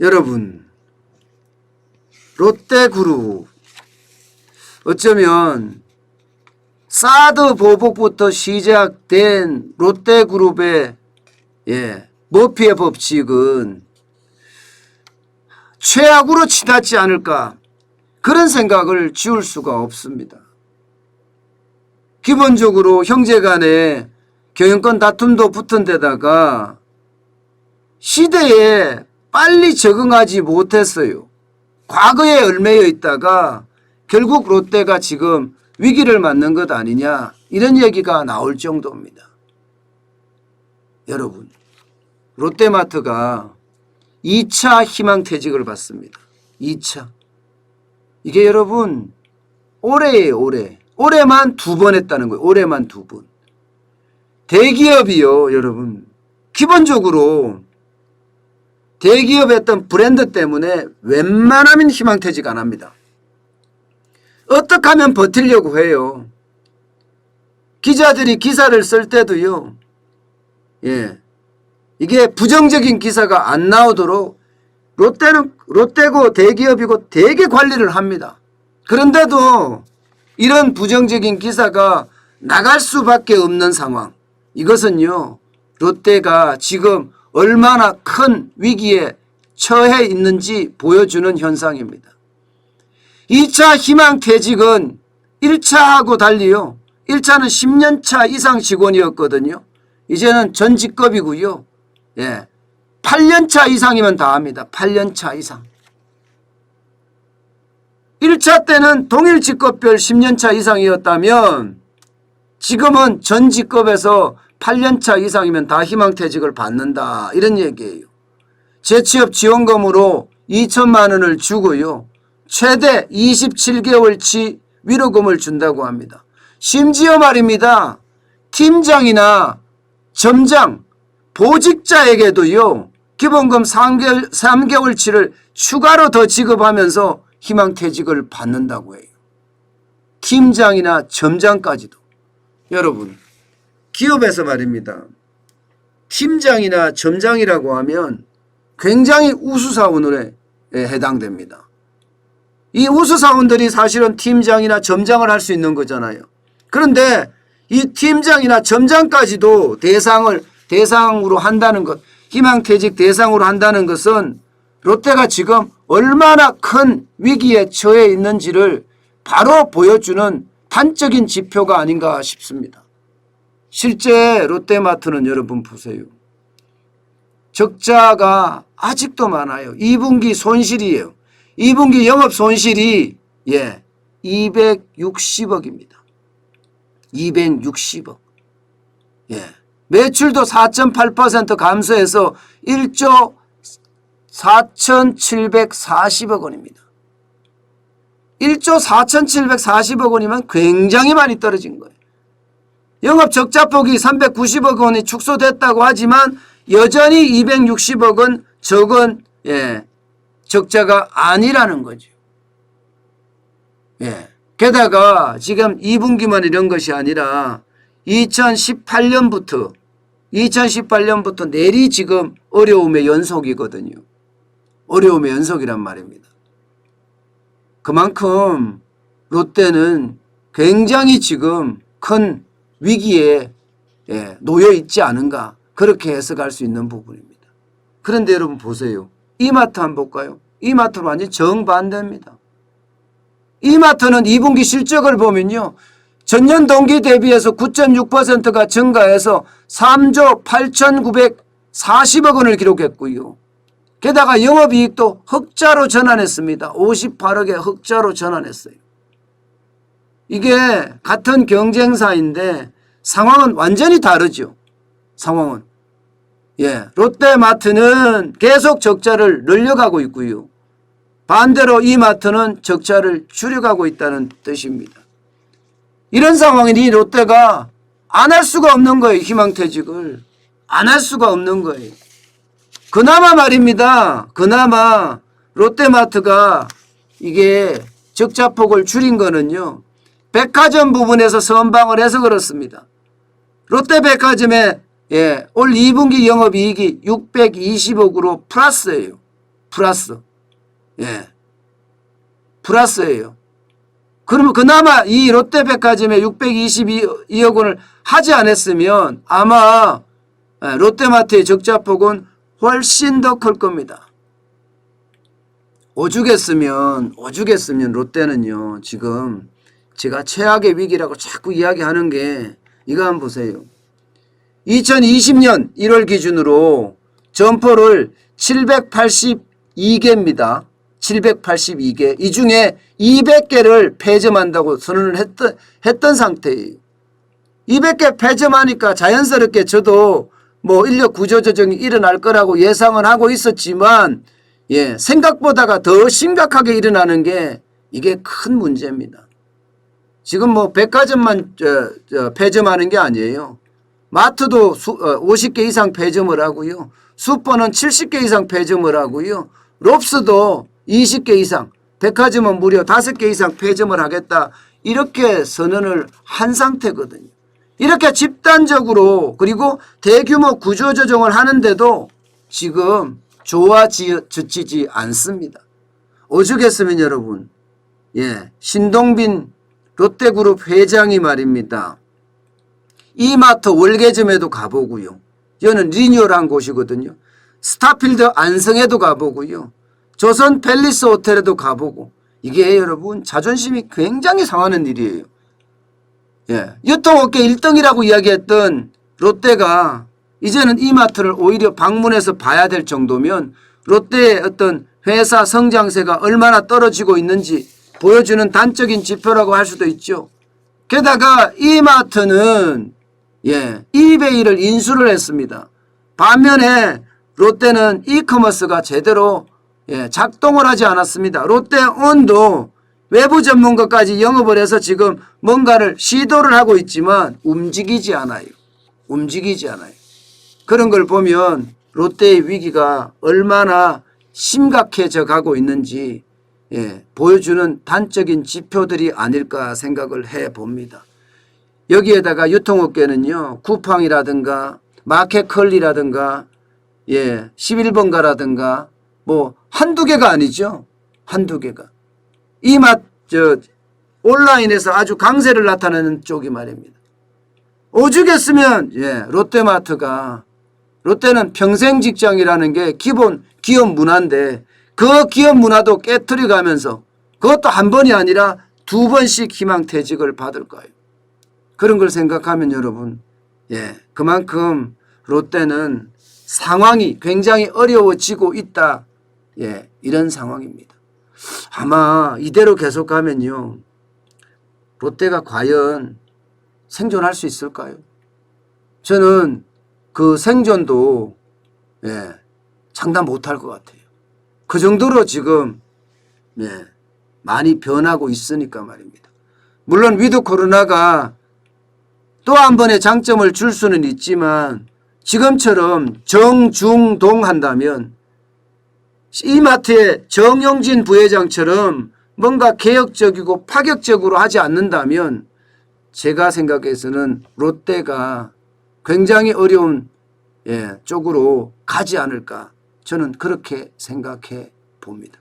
여러분, 롯데그룹 어쩌면 사드 보복부터 시작된 롯데그룹의 머피의 법칙은 최악으로 치닫지 않을까, 그런 생각을 지울 수가 없습니다. 기본적으로 형제간에 경영권 다툼도 붙은 데다가 시대에 빨리 적응하지 못했어요. 과거에 얽매여 있다가 결국 롯데가 지금 위기를 맞는 것 아니냐, 이런 얘기가 나올 정도입니다. 여러분, 롯데마트가 2차 희망퇴직을 받습니다. 2차. 이게 여러분 올해예요. 올해만 2번 했다는 거예요. 올해만 2번. 대기업이요, 여러분. 기본적으로 대기업의 어떤 브랜드 때문에 웬만하면 희망퇴직 안 합니다. 어떻게 하면 버티려고 해요. 기자들이 기사를 쓸 때도요, 이게 부정적인 기사가 안 나오도록 롯데는 롯데고 대기업이고 되게 관리를 합니다. 그런데도 이런 부정적인 기사가 나갈 수밖에 없는 상황. 이것은요, 롯데가 지금 얼마나 큰 위기에 처해 있는지 보여주는 현상입니다. 2차 희망퇴직은 1차하고 달리요, 1차는 10년차 이상 직원이었거든요. 이제는 전 직급이고요. 8년차 이상이면 다 합니다. 8년차 이상. 1차 때는 동일 직급별 10년차 이상이었다면 지금은 전 직급에서 8년차 이상이면 다 희망퇴직을 받는다, 이런 얘기예요. 재취업 지원금으로 2천만 원을 주고요, 최대 27개월치 위로금을 준다고 합니다. 심지어 말입니다, 팀장이나 점장, 보직자에게도요, 기본금 3개월치를 추가로 더 지급하면서 희망퇴직을 받는다고 해요. 팀장이나 점장까지도. 여러분, 기업에서 말입니다, 팀장이나 점장이라고 하면 굉장히 우수사원에 해당됩니다. 이 우수사원들이 사실은 팀장이나 점장을 할 수 있는 거잖아요. 그런데 이 팀장이나 점장까지도 대상으로 한다는 것, 희망퇴직 대상으로 한다는 것은 롯데가 지금 얼마나 큰 위기에 처해 있는지를 바로 보여주는 단적인 지표가 아닌가 싶습니다. 실제 롯데마트는 여러분 보세요. 적자가 아직도 많아요. 2분기 손실이에요. 2분기 영업 손실이 260억입니다. 260억. 매출도 4.8% 감소해서 1조 4,740억 원입니다. 1조 4,740억 원이면 굉장히 많이 떨어진 거예요. 영업 적자폭이 390억 원이 축소됐다고 하지만 여전히 260억은 적은 적자가 아니라는 거죠. 게다가 지금 2분기만 이런 것이 아니라 2018년부터 내리 지금 어려움의 연속이거든요. 어려움의 연속이란 말입니다. 그만큼 롯데는 굉장히 지금 큰 위기에 놓여 있지 않은가, 그렇게 해석할 수 있는 부분입니다. 그런데 여러분 보세요. 이마트 한번 볼까요? 이마트는 완전히 정반대입니다. 이마트는 2분기 실적을 보면요, 전년 동기 대비해서 9.6%가 증가해서 3조 8,940억 원을 기록했고요. 게다가 영업이익도 흑자로 전환했습니다. 58억의 흑자로 전환했어요. 이게 같은 경쟁사인데 상황은 완전히 다르죠. 상황은. 롯데마트는 계속 적자를 늘려가고 있고요. 반대로 이마트는 적자를 줄여가고 있다는 뜻입니다. 이런 상황이니 롯데가 안 할 수가 없는 거예요. 희망퇴직을. 안 할 수가 없는 거예요. 그나마 말입니다. 그나마 롯데마트가 이게 적자폭을 줄인 거는요, 백화점 부분에서 선방을 해서 그렇습니다. 롯데백화점의 올 2분기 영업이익이 620억으로 플러스예요. 플러스. 예. 플러스예요. 그러면 그나마 이 롯데백화점에 622억 원을 하지 않았으면 아마 롯데마트의 적자폭은 훨씬 더 클 겁니다. 오죽했으면 롯데는요, 지금 제가 최악의 위기라고 자꾸 이야기하는 게 이거 한번 보세요. 2020년 1월 기준으로 점포를 782개입니다. 782개. 이 중에 200개를 폐점한다고 선언을 했던 상태예요. 200개 폐점하니까 자연스럽게 저도 뭐 인력 구조 조정이 일어날 거라고 예상은 하고 있었지만, 예, 생각보다가 더 심각하게 일어나는 게 이게 큰 문제입니다. 지금 뭐 백화점만 폐점하는 게 아니에요. 마트도 50개 이상 폐점을 하고요. 슈퍼는 70개 이상 폐점을 하고요. 롭스도 20개 이상, 백화점은 무려 5개 이상 폐점을 하겠다. 이렇게 선언을 한 상태거든요. 이렇게 집단적으로 그리고 대규모 구조조정을 하는데도 지금 좋아지지 않습니다. 오죽했으면 여러분, 예, 신동빈 롯데그룹 회장이 말입니다. 이마트 월계점에도 가보고요. 여기는 리뉴얼한 곳이거든요. 스타필드 안성에도 가보고요. 조선 팰리스 호텔에도 가보고. 이게 여러분 자존심이 굉장히 상하는 일이에요. 예, 유통업계 1등이라고 이야기했던 롯데가 이제는 이마트를 오히려 방문해서 봐야 될 정도면 롯데의 어떤 회사 성장세가 얼마나 떨어지고 있는지 보여주는 단적인 지표라고 할 수도 있죠. 게다가 이마트는 예, 이베이를 인수를 했습니다. 반면에 롯데는 이커머스가 제대로 예, 작동을 하지 않았습니다. 롯데온도 외부 전문가까지 영업을 해서 지금 뭔가를 시도를 하고 있지만 움직이지 않아요. 그런 걸 보면 롯데의 위기가 얼마나 심각해져 가고 있는지 예, 보여주는 단적인 지표들이 아닐까 생각을 해봅니다. 여기에다가 유통업계는요, 쿠팡이라든가 마켓컬리라든가 예, 11번가라든가 뭐 한두 개가 아니죠. 한두 개가. 온라인에서 아주 강세를 나타내는 쪽이 말입니다. 오죽했으면 예, 롯데는 평생 직장이라는 게 기본 기업 문화인데 그 기업 문화도 깨트려 가면서 그것도 한 번이 아니라 2번씩 희망퇴직을 받을 거예요. 그런 걸 생각하면 여러분, 예, 그만큼 롯데는 상황이 굉장히 어려워지고 있다. 예, 이런 상황입니다. 아마 이대로 계속 가면요, 롯데가 과연 생존할 수 있을까요? 저는 그 생존도 예, 장담 못할 것 같아요. 그 정도로 지금 예, 많이 변하고 있으니까 말입니다. 물론 위드 코로나가 또 한 번의 장점을 줄 수는 있지만 지금처럼 정중동 한다면 이마트의 정용진 부회장처럼 뭔가 개혁적이고 파격적으로 하지 않는다면 제가 생각해서는 롯데가 굉장히 어려운 예, 쪽으로 가지 않을까, 저는 그렇게 생각해 봅니다.